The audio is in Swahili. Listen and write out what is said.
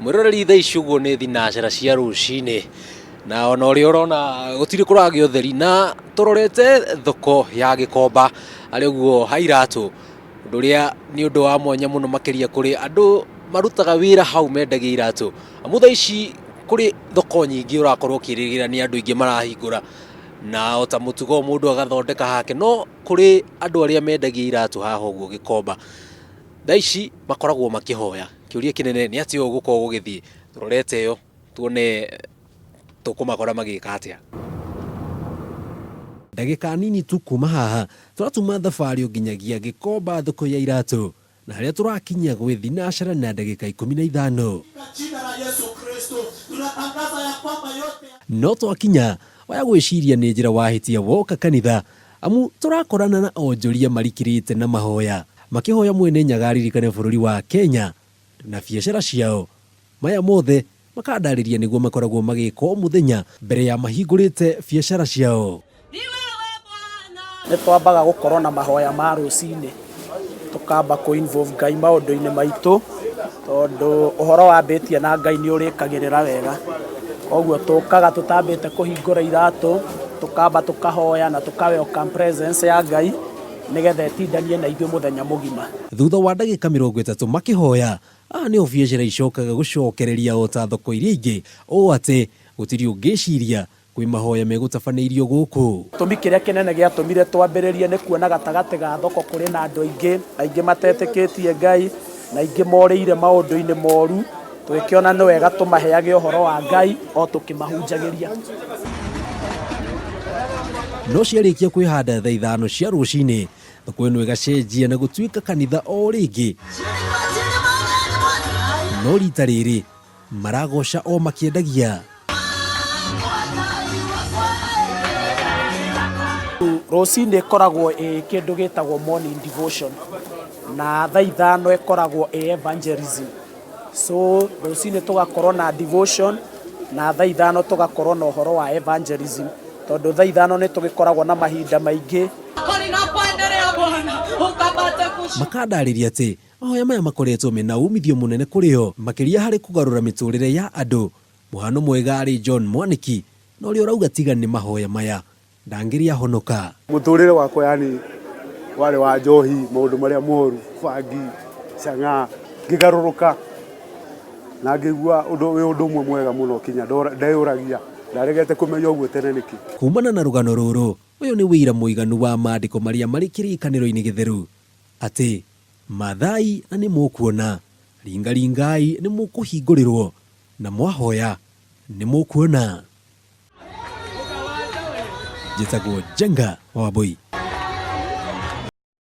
Mwiroreri thaa ici uguo ni thinacera cia rucini na ona uri urona gutiri kuragio utheri na turorete thoko ya Gikomba ari uguo ha iratu undu ria ni undu wa mwanya muno makiria kuri andu marutaga wira hau mendagia iratu amu thaa ici kuri thoko nyingi urakorwo kiririgira ni andu ingi marahingura na ota mutugo mundu agathondeka hake no kuri andu aria mendagia iratu haha uguo Gikomba thaa ici makoragwo makihoya kiuria kinene ni ati uguko gugithie turorete yo tuone tukumakora magika atia ndagika nini tu kuma haha turatuma thabari nginyagia Gikomba thoko ya iratu na haria turakinya gwi thinacera na ndagika 15 jina la Yesu Kristo tunatangaza ya kwamba yote no twakinya waya gwiciria ni njira wahitia woka Kanitha amu turakorana na onjoria marikirite na mahoya makihoya mwene nyagaririkane bururi wa Kenya na biacara ciao maya mothe makandariria niguo makoragwo magika o muthenya mbere ya mahingurite biacara ciao. Ni twambaga gukorwo na mahoya ma rucini tukamba ku involve Ngai maundu-ini maitu tondu uhoro wambitie na Ngai ni urikagirira wega koguo tukaga tutambite kuhingura iratu tukamba tukahoya na welcome presence ya Ngai nigetha itindanie na ithuĩ muthenya mugima. Thutha wa ndagika 30 makihoya ni biacara icokaga gucokereria o ta thoko iria ingi o ati gutiri ungiciria kwi mahoya megutabaneirio guku. Tumi kiria kinene giatumire twambiririe ni kuona gatagati ga thoko kuri na andu aingi matetikitie Ngai na aingi morire maundu-ini moru twikiona ni wega tumaheage uhoro wa Ngai o tukimahunjagiria. No ciarikia kwihanda thaa ithano cia rucini thoko ino igacenjia na gutuika Kanitha o ringi no rita riri maragoca o makiendagia. Rucini ikoragwo kindu gitagwo morning devotion na thaa ithano ikoragwo evangelism. So rucini tugakorwo na devotion na thaa ithano tugakorwo na uhoro wa evangelism tondu thaa ithano ni tugikoragwo na mahinda maingi makandariria ati mahoya maya makoretwo mena umithio munene kurio makiria hari kugarura miturire ya andu muhano mwega ari John Mwaniki no ri urauga tiga ni mahoya maya ndangiria honoka muturire wakwa yani wale wa njohi maundu maria moru bangi canga ngigaruruka na ngigua undu umwe mwega muno kinya ndeyuragia ndaregete kumenya uguo tene niki. Kumana na rugano ruru uyu ni wira muiganu wa maandiko maria mari kirikaniro-ini githeru ati mathai na ni mukuona ringaringai ni mukuhingurirwo na mwahoya ni mukuona. Jitagwo Jenga wa Wabui.